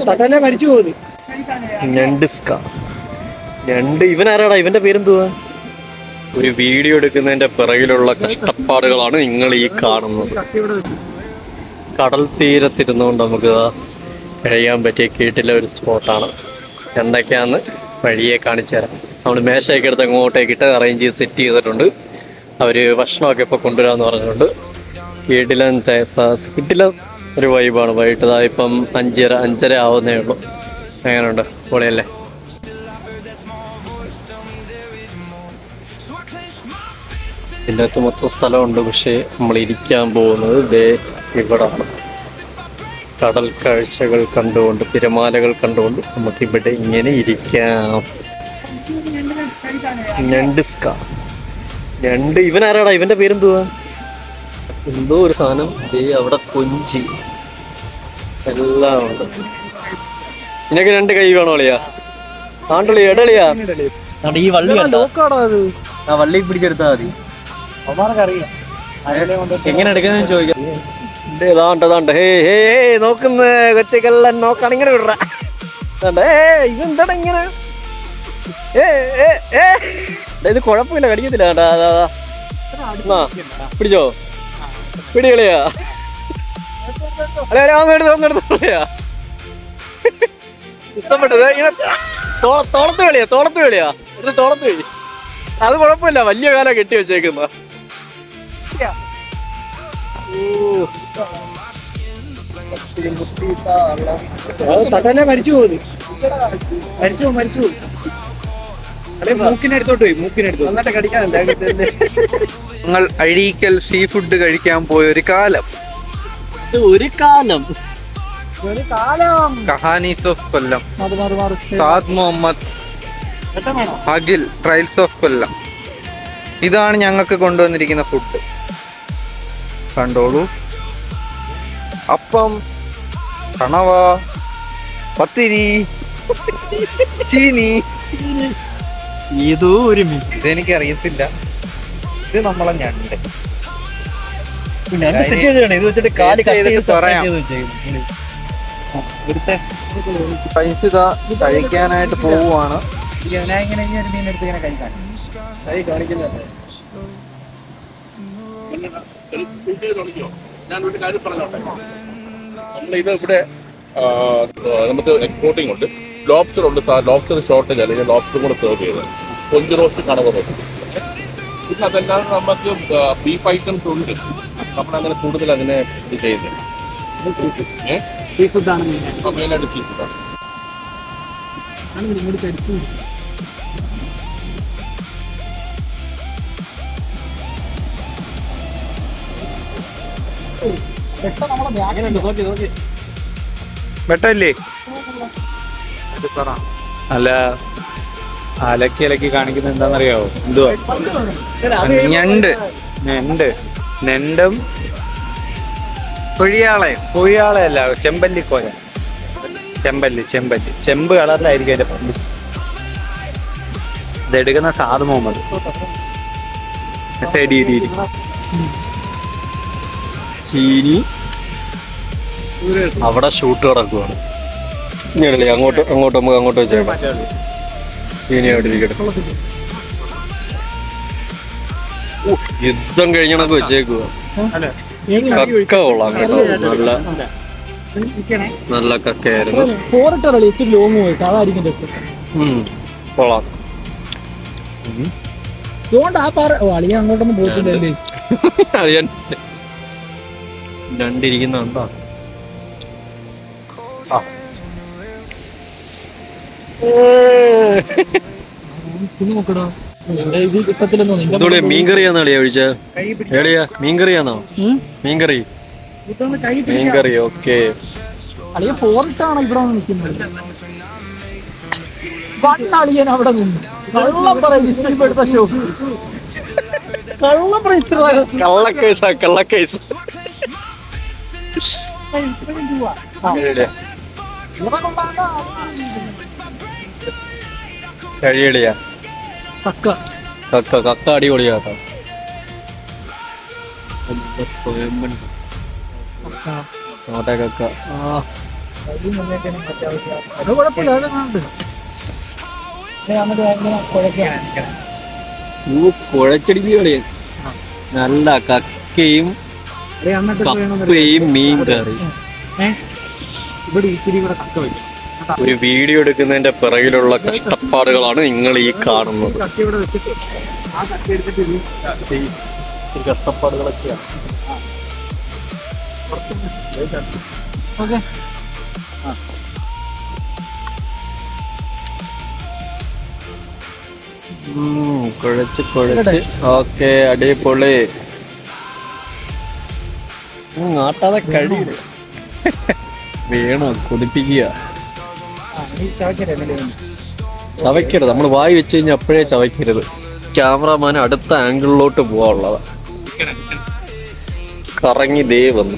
തട്ടല്ലേ മരിച്ചു പോകുന്നു. ഞണ്ട് ഇവനാരാടാ? ഇവന്റെ പേരെന്തുവാ? ഒരു വീഡിയോ എടുക്കുന്നതിന്റെ പിറകിലുള്ള കഷ്ടപ്പാടുകളാണ് നിങ്ങൾ ഈ കാണുന്നത്. കടൽ തീരത്തിരുന്നുകൊണ്ട് നമുക്ക് കഴിയാൻ പറ്റിയ കീട്ടിലെ ഒരു സ്പോട്ടാണ്. എന്തൊക്കെയാന്ന് വഴിയെ കാണിച്ചു തരാം. നമ്മൾ മേശയൊക്കെ എടുത്ത് അങ്ങോട്ടേക്കിട്ട് അറേഞ്ച് ചെയ്ത് സെറ്റ് ചെയ്തിട്ടുണ്ട്. അവർ ഭക്ഷണമൊക്കെ ഇപ്പോൾ കൊണ്ടുവരാമെന്ന് പറഞ്ഞിട്ടുണ്ട്. കിട്ടില്ല ഒരു വൈബാണ്. വൈകിട്ട് ഇപ്പം 5:30 ആവുന്നേ ഉള്ളൂ. എങ്ങനെയുണ്ട്? പൊളിയല്ലേ? ഇതിൻ്റെ അകത്ത് മൊത്തം സ്ഥലമുണ്ട്. പക്ഷേ നമ്മൾ ഇരിക്കാൻ പോകുന്നത് ഇവിടാണ്. കടൽ കാഴ്ചകൾ കണ്ടുകൊണ്ട്, തിരമാലകൾ കണ്ടുകൊണ്ട് നമുക്കിവിടെ ഇങ്ങനെ ഇരിക്കാം. ഞണ്ട് ഇവനാരാടാ? ഇവന്റെ പേരെന്തുവാ? എന്തോ ഒരു സാധനം. അവിടെ കൊഞ്ചി എല്ലാം ഉണ്ട്. നിനക്ക് 2 കൈ വേണോ അളിയാ? ആണ്ടളിയാ എടളിയാ? ഈ വള്ളി ആ വള്ളി പിടിച്ചെടുത്താൽ മതി. എങ്ങനെ എടുക്കുന്നതെന്ന് ചോദിക്കാം. ഇതാണ്ട് ഹേ ഹേ നോക്കുന്ന കൊച്ചക്കെല്ലാം നോക്കാണ്. ഇങ്ങനെ വിടറ. ഇതെന്താണ് ഇങ്ങനെ? ഇത് കുഴപ്പമില്ല, കടിക്കത്തില്ല. പിടിച്ചോ? പിടികളിയാ? ഒന്നെടുത്തളിയാ? ഇഷ്ടപ്പെട്ടത് തോളത്ത് കളിയാ? തോളത്ത് കളിയാ? ഇത് തോളത്ത് കളി. അത് കുഴപ്പമില്ല, വലിയ കാലം കെട്ടി വെച്ചേക്കുന്ന. തട്ടല്ലേ മരിച്ചു പോകുന്നു. മരിച്ചു പോകും. മൂക്കിനടുത്തോട്ട് പോയി. മൂക്കിനടുത്ത് കടിക്കാൻ. ഞങ്ങൾ അഴീക്കൽ സീ ഫുഡ് കഴിക്കാൻ പോയ ഒരു കാലം. Kahanis of Kollam, Saad Muhammad, Akhil, trials of Kollam. ഇതാണ് ഞങ്ങൾക്ക് കൊണ്ടുവന്നിരിക്കുന്ന ഫുഡ്. കണ്ടോളൂ. അപ്പം, കണവ, പത്തിരി, ചീനി. ഇതെനിക്ക് അറിയത്തില്ല. ഇത് നമ്മളെ ഞണ്ട് ഇത് വെച്ചിട്ട് പറയാം. പൈസ കഴിക്കാനായിട്ട് പോവുകയാണ്. ഞാനൊരു കാര്യം പറഞ്ഞോട്ടെ. നമ്മളിത് ഇവിടെ നമുക്ക് എക്സ്പോർട്ടിംഗ് ഉണ്ട്. ലോബ്സ്റ്റർ ഉണ്ട്. ലോബ്സ്റ്റർ ഷോർട്ടേജ് അല്ലെങ്കിൽ ലോബ്സ്റ്റർ കൂടെ സെർവ് ചെയ്ത് കൊഞ്ച് റോസ്റ്റ് കണവ റോസ്റ്റ്. പിന്നെ അതെല്ലാം നമുക്ക് ബീഫ് ഐറ്റംസ് ഉണ്ട്. നമ്മളങ്ങനെ കൂടുതൽ അതിനെ ഇത് ചെയ്യുന്നത് മെയിനായിട്ട് സീ ഫുഡാണ്. വെട്ടല്ലേ? അല്ല, അലക്കി കാണിക്കുന്നത് എന്താണെന്നറിയാവോ? എന്തുവാ? നെണ്ടും കൊഴിയാളയല്ല, ചെമ്പല്ലിക്കോല. ചെമ്പ് കളറിലായിരിക്കും അതിന്റെ പല്ല്. ഇതെടുക്കുന്ന സാദ് മുഹമ്മദ്. ചീനി അവിടെ ഷൂട്ട് കിടക്കുവാണ്. അങ്ങോട്ട് നമുക്ക് വെച്ചേക്കാം. ചീനി അവിടെ ഇരിക്കട്ടെ. യുദ്ധം കഴിഞ്ഞണക്ക് വെച്ചേക്കുക. കക്ക കൊള്ളാം കേട്ടോ. നല്ല കക്കയായിരുന്നു. കൊള്ളാം. അങ്ങോട്ടൊന്നും പോയിട്ടില്ലേ? രണ്ടിരിക്കുന്നുണ്ടോ? മീൻകറിയാന്നോ അളിയാ കഴിച്ച? എളിയാ മീൻകറിയാന്നോ? മീൻകറി ഓക്കെ. ഫോറിട്ടാണ് ഇവിടെ നിൽക്കുന്നത്. പണ്ടളിയൻ അവിടെ നിന്ന് കള്ളക്കേസ്. കഴിയടിയാ? കക്ക അടിപൊളിയാട്ടോ. അങ്ങോട്ടേക്കൊക്കെ അത് കുഴപ്പമില്ല, അത് കാണുന്നുണ്ട്. കുഴക്കാണ് കുഴച്ചടിക്ക് കളിയാ. നല്ല കക്കയും കപ്പയും മീൻ കറി. ഇവിടെ ഇത്തിരി കൂടെ കക്ക വയ്ക്കും. ഒരു വീഡിയോ എടുക്കുന്നതിന്റെ പിറകിലുള്ള കഷ്ടപ്പാടുകളാണ് നിങ്ങൾ ഈ കാണുന്നത്. കക്ക ഇവിടെ വെച്ചിട്ട് ആ കക്ക എടുത്തിട്ട് കഷ്ടപ്പാടുകളൊക്കെയാണ്. ഓക്കെ. കുഴച്ച് ഓക്കെ, അടിപൊളി. നാട്ടാതെ കഴിയില്ല. വേണോ കൊതിപ്പിക്കുക. ചവയ്ക്കരുത്, നമ്മൾ വായി വെച്ച് കഴിഞ്ഞാൽ അപ്പോഴേ ചവയ്ക്കരുത്. ക്യാമറമാൻ അടുത്ത ആംഗിളിലോട്ട് പോവാനുള്ളതാ. കറങ്ങി ദേ വന്നു.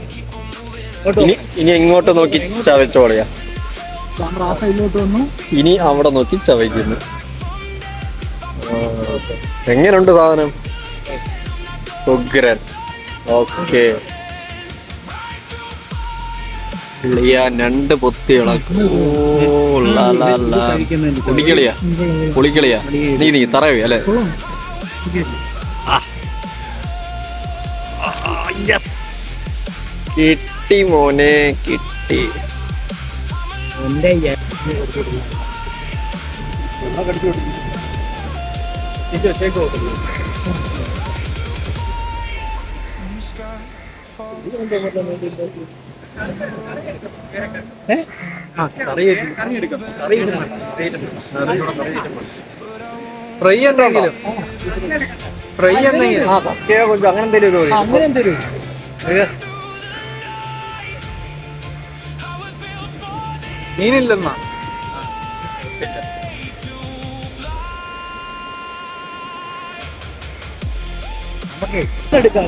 ഇനി എങ്ങോട്ട് നോക്കി ചവച്ചോളയാ. ഇനി അവിടെ നോക്കി ചവയ്ക്കുന്നു. എങ്ങനുണ്ട് സാധനം? ഉഗ്രൻ. ഓക്കെ, രണ്ട് പൊത്തി ഇളക്കും. പൊളിക്കളിയാ പൊളിക്കളിയാ. നീ തറവേ അല്ലേ? കിട്ടി മോനെ, കിട്ടി. ഫ്രൈ എന്തെങ്കിലും അങ്ങനെ എന്തെങ്കിലും അങ്ങനെ എന്തേലും മീനില്ലെന്നാ. എടുക്കാം.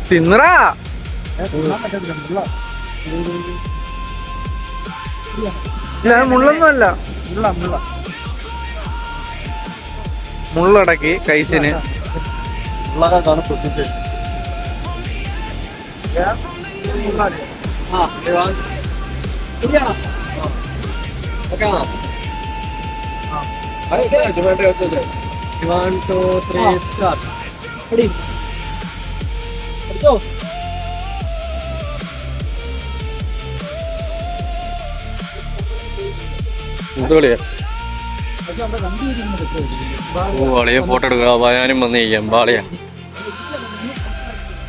തിന്നറാ. മുള്ളൊന്നും അല്ല, മുള്ളടക്കി കൈസിന്. വാളിയെ ഫോട്ടോ എടുക്കുക. ഞാനും വന്ന് കഴിക്കാം. വാളിയ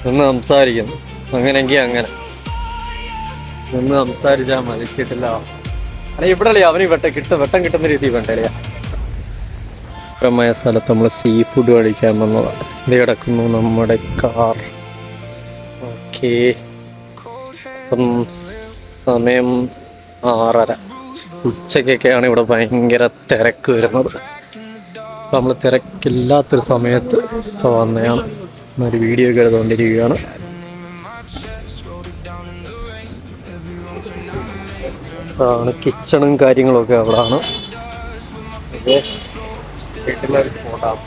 ഒന്ന് സംസാരിക്കുന്നു. അങ്ങനെങ്കിൽ അങ്ങനെ ഒന്ന് സംസാരിച്ചാൽ മതി. കിട്ടില്ല അല്ലെ ഇവിടെ അല്ലേ അവന് വെട്ടം കിട്ടുന്ന രീതിയിൽ വേണ്ടല്ലേ. മായ സ്ഥലത്ത് നമ്മൾ സീ ഫുഡ് കഴിക്കാൻ വന്നതാണ്. ഇത് കിടക്കുന്നു നമ്മുടെ കാർ. ഓക്കെ, ഇപ്പം സമയം 6:30. ഉച്ചക്കൊക്കെയാണ് ഇവിടെ ഭയങ്കര തിരക്ക് വരുന്നത്. അപ്പം നമ്മൾ തിരക്കില്ലാത്തൊരു സമയത്ത് ഇപ്പോൾ വന്നതാണ്. ഒരു വീഡിയോ ഒക്കെ എടുത്തുകൊണ്ടിരിക്കുകയാണ്. അതാണ് കിച്ചണും കാര്യങ്ങളൊക്കെ അവിടെയാണ്. വീട്ടിലൊരു സ്പോട്ടാണ്.